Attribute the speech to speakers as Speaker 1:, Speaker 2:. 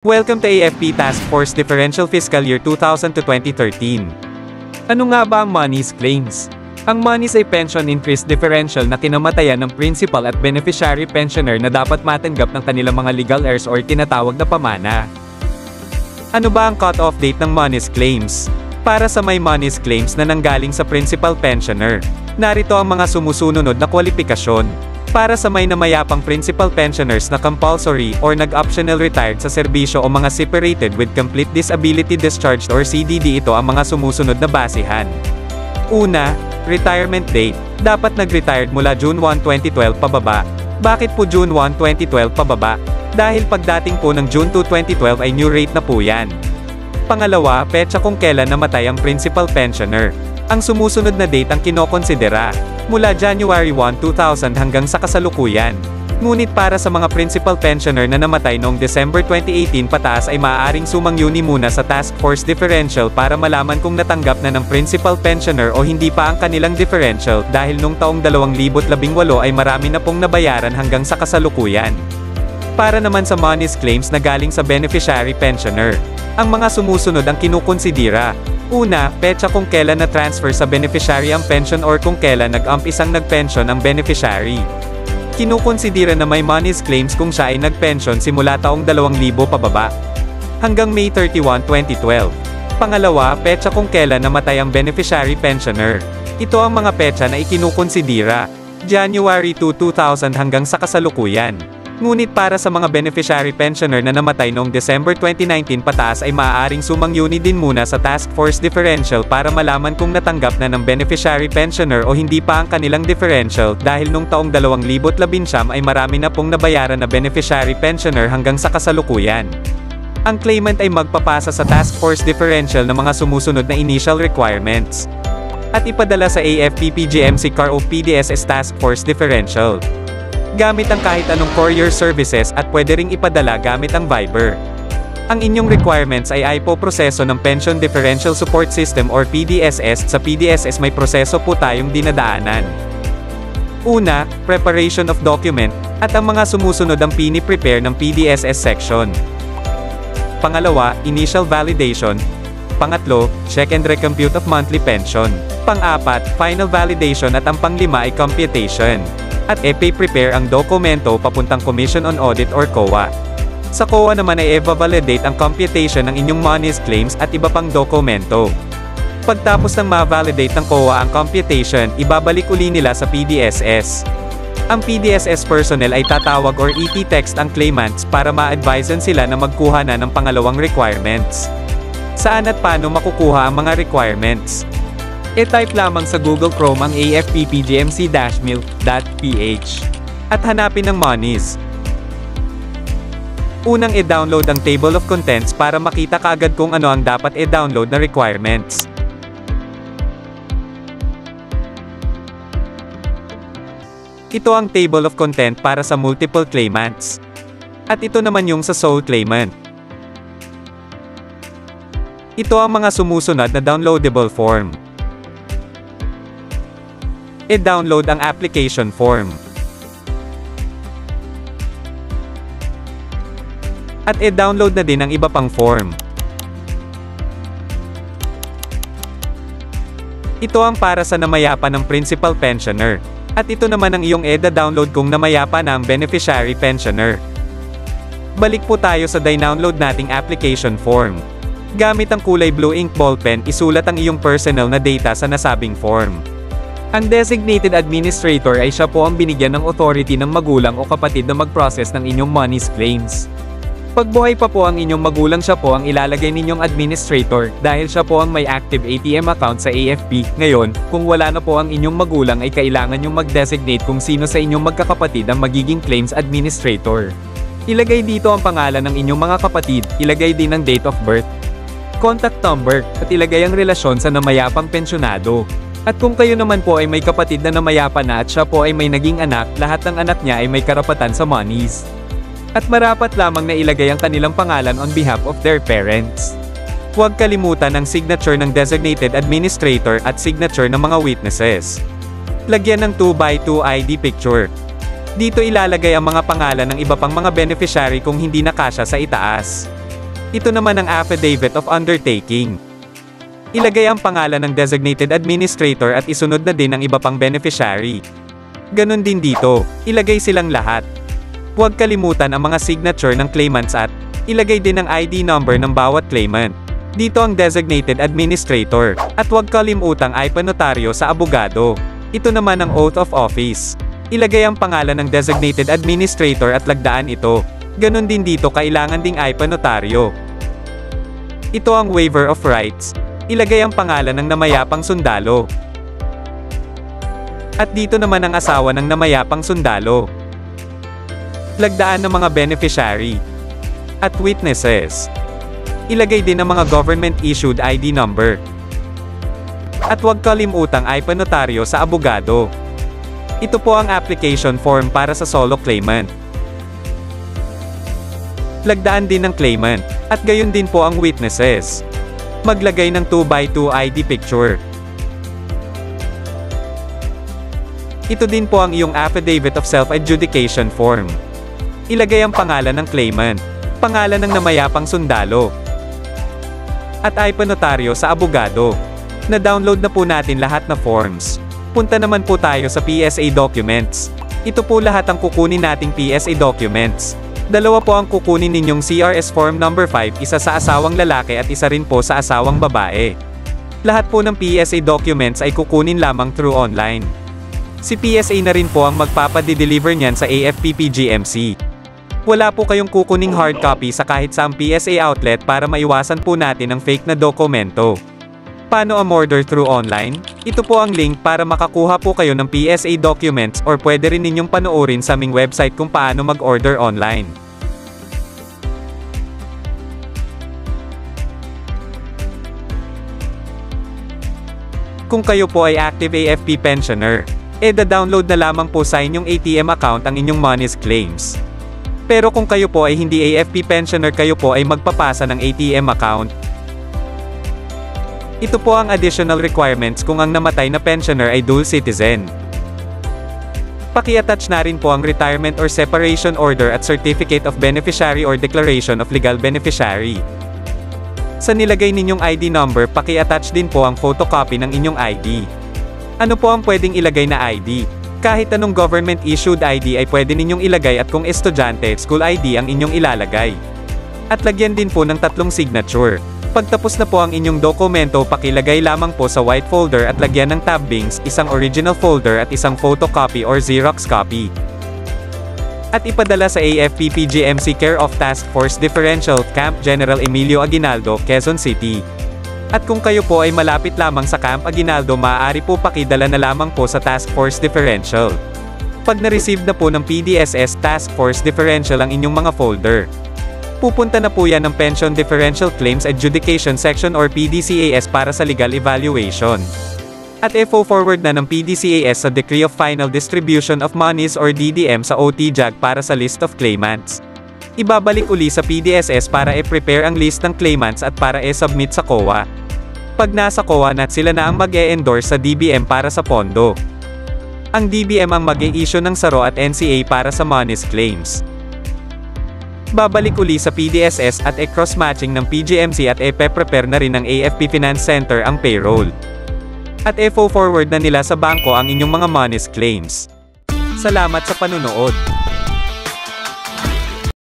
Speaker 1: Welcome to AFP Task Force Differential Fiscal Year 2000 to 2013. Ano nga ba ang Monies Claims? Ang Monies ay pension increase differential na kinamatayan ng principal at beneficiary pensioner na dapat matanggap ng kanilang mga legal heirs or tinatawag na pamana. Ano ba ang cut-off date ng Monies Claims? Para sa may Monies Claims na nanggaling sa principal pensioner, narito ang mga sumusunod na kwalifikasyon. Para sa may namayapang principal pensioners na compulsory or nag-optional retired sa serbisyo o mga separated with complete disability discharged or CDD, ito ang mga sumusunod na basehan. Una, retirement date. Dapat nag-retired mula June 1, 2012 pababa. Bakit po June 1, 2012 pababa? Dahil pagdating po ng June 2, 2012 ay new rate na po yan. Pangalawa, petsa kung kailan namatay ang principal pensioner. Ang sumusunod na date ang kinokonsidera, mula January 1, 2000 hanggang sa kasalukuyan. Ngunit para sa mga principal pensioner na namatay noong December 2018 pataas ay maaaring sumangyuni muna sa Task Force Differential para malaman kung natanggap na ng principal pensioner o hindi pa ang kanilang differential, dahil noong taong 2018 ay marami na pong nabayaran hanggang sa kasalukuyan. Para naman sa Monies Claims na galing sa beneficiary pensioner, ang mga sumusunod ang kinukonsidera. Una, petsa kung kailan na-transfer sa beneficiary ang pension or kung kailan nag-umpisang nag-pension ang beneficiary. Kinukonsidera na may Monies Claims kung siya ay nag-pension simula taong 2000 pababa hanggang May 31, 2012. Pangalawa, petsa kung kailan namatay ang beneficiary pensioner. Ito ang mga petsa na ikinukonsidera, January 2, 2000 hanggang sa kasalukuyan. Ngunit para sa mga beneficiary pensioner na namatay noong December 2019 pataas ay maaaring sumangyuni din muna sa Task Force Differential para malaman kung natanggap na ng beneficiary pensioner o hindi pa ang kanilang differential, dahil noong taong 2019 ay marami na pong nabayaran na beneficiary pensioner hanggang sa kasalukuyan. Ang claimant ay magpapasa sa Task Force Differential ng mga sumusunod na initial requirements at ipadala sa AFP PGMC CAR o PDSS Task Force Differential gamit ang kahit anong courier services at pwede ring ipadala gamit ang Viber. Ang inyong requirements ay ipoproseso ng Pension Differential Support System or PDSS. Sa PDSS may proseso po tayong dinadaanan. Una, preparation of document, at ang mga sumusunod ang pini-prepare ng PDSS section. Pangalawa, initial validation. Pangatlo, check and recompute of monthly pension. Pang-apat, final validation, at ang panglima ay computation. At prepare ang dokumento papuntang Commission on Audit or COA. Sa COA naman ay validate ang computation ng inyong Monies Claims at iba pang dokumento. Pagtapos ng ma-validate ng COA ang computation, ibabalik uli nila sa PDSS. Ang PDSS personnel ay tatawag or iti-text ang claimants para ma-advisean sila na magkuha na ng pangalawang requirements. Saan at paano makukuha ang mga requirements? I-type lamang sa Google Chrome ang afppgmc-milk.ph at hanapin ang Monies. Unang i-download ang Table of Contents para makita kaagad kung ano ang dapat i-download na requirements. Ito ang Table of Content para sa multiple claimants. At ito naman yung sa sole claimant. Ito ang mga sumusunod na downloadable form. I-download ang application form. At i-download na din ang iba pang form. Ito ang para sa namayapa ng principal pensioner. At ito naman ang iyong i-download kung namayapa na ang beneficiary pensioner. Balik po tayo sa download nating application form. Gamit ang kulay blue ink ballpen, isulat ang iyong personal na data sa nasabing form. Ang designated administrator ay siya po ang binigyan ng authority ng magulang o kapatid na mag-process ng inyong Monies Claims. Pag buhay pa po ang inyong magulang, siya po ang ilalagay ninyong administrator, dahil siya po ang may active ATM account sa AFP. Ngayon, kung wala na po ang inyong magulang ay kailangan nyong mag-designate kung sino sa inyong magkakapatid ang magiging claims administrator. Ilagay dito ang pangalan ng inyong mga kapatid, ilagay din ang date of birth, contact number, at ilagay ang relasyon sa namayapang pensyonado. At kung kayo naman po ay may kapatid na namayapa na at siya po ay may naging anak, lahat ng anak niya ay may karapatan sa monies. At marapat lamang na ilagay ang kanilang pangalan on behalf of their parents. Huwag kalimutan ang signature ng designated administrator at signature ng mga witnesses. Lagyan ng 2x2 ID picture. Dito ilalagay ang mga pangalan ng iba pang mga beneficiary kung hindi nakasya sa itaas. Ito naman ang Affidavit of Undertaking. Ilagay ang pangalan ng designated administrator at isunod na din ang iba pang beneficiary. Ganon din dito, ilagay silang lahat. Huwag kalimutan ang mga signature ng claimants at ilagay din ang ID number ng bawat claimant. Dito ang designated administrator, at huwag kalimutang ipanotaryo sa abogado. Ito naman ang oath of office. Ilagay ang pangalan ng designated administrator at lagdaan ito. Ganon din dito kailangan ding ipanotaryo. Ito ang waiver of rights. Ilagay ang pangalan ng namayapang sundalo. At dito naman ang asawa ng namayapang sundalo. Lagdaan ng mga beneficiary. At witnesses. Ilagay din ang mga government-issued ID number. At huwag kalimutang ipanotaryo sa abogado. Ito po ang application form para sa solo claimant. Lagdaan din ng claimant, at gayon din po ang witnesses. Maglagay ng 2x2 ID picture. Ito din po ang iyong Affidavit of Self-Adjudication form. Ilagay ang pangalan ng claimant, pangalan ng namayapang sundalo, at ipanotaryo sa abogado. Na-download na po natin lahat na forms. Punta naman po tayo sa PSA documents. Ito po lahat ang kukunin nating PSA documents. Dalawa po ang kukunin ninyong CRS Form number 5, isa sa asawang lalaki at isa rin po sa asawang babae. Lahat po ng PSA documents ay kukunin lamang through online. Si PSA na rin po ang magpapadideliver niyan sa AFP-PGMC. Wala po kayong kukuning hard copy sa kahit saang PSA outlet para maiwasan po natin ang fake na dokumento. Paano umorder through online? Ito po ang link para makakuha po kayo ng PSA documents or pwede rin ninyong panoorin sa aming website kung paano mag-order online. Kung kayo po ay active AFP pensioner, da-download na lamang po sa inyong ATM account ang inyong monies claims. Pero kung kayo po ay hindi AFP pensioner, kayo po ay magpapasa ng ATM account. Ito po ang additional requirements kung ang namatay na pensioner ay dual citizen. Paki-attach na rin po ang retirement or separation order at certificate of beneficiary or declaration of legal beneficiary. Sa nilagay ninyong ID number, paki-attach din po ang photocopy ng inyong ID. Ano po ang pwedeng ilagay na ID? Kahit anong government-issued ID ay pwede ninyong ilagay at kung estudyante, school ID ang inyong ilalagay. At lagyan din po ng 3 signature. Pagtapos na po ang inyong dokumento, pakilagay lamang po sa white folder at lagyan ng tabbings, isang original folder at isang photocopy or Xerox copy. At ipadala sa AFP-PGMC care of Task Force Differential, Camp General Emilio Aguinaldo, Quezon City. At kung kayo po ay malapit lamang sa Camp Aguinaldo, maaari po pakidala na lamang po sa Task Force Differential. Pag na-receive na po ng PDSS Task Force Differential ang inyong mga folder, pupunta na po yan ng Pension Differential Claims Adjudication Section or PDCAS para sa legal evaluation. At i-forward na ng PDCAS sa Decree of Final Distribution of Monies or DDM sa OTJAG para sa list of claimants. Ibabalik uli sa PDSS para i-prepare ang list ng claimants at para i-submit sa COA. Pag nasa COA na, sila na ang mag-e-endorse sa DBM para sa pondo. Ang DBM ang mag-e-issue ng SARO at NCA para sa monies claims. Babalik uli sa PDSS at cross-matching ng PGMC at prepare na rin ng AFP Finance Center ang payroll. At forward na nila sa bangko ang inyong mga monies claims. Salamat sa panunood.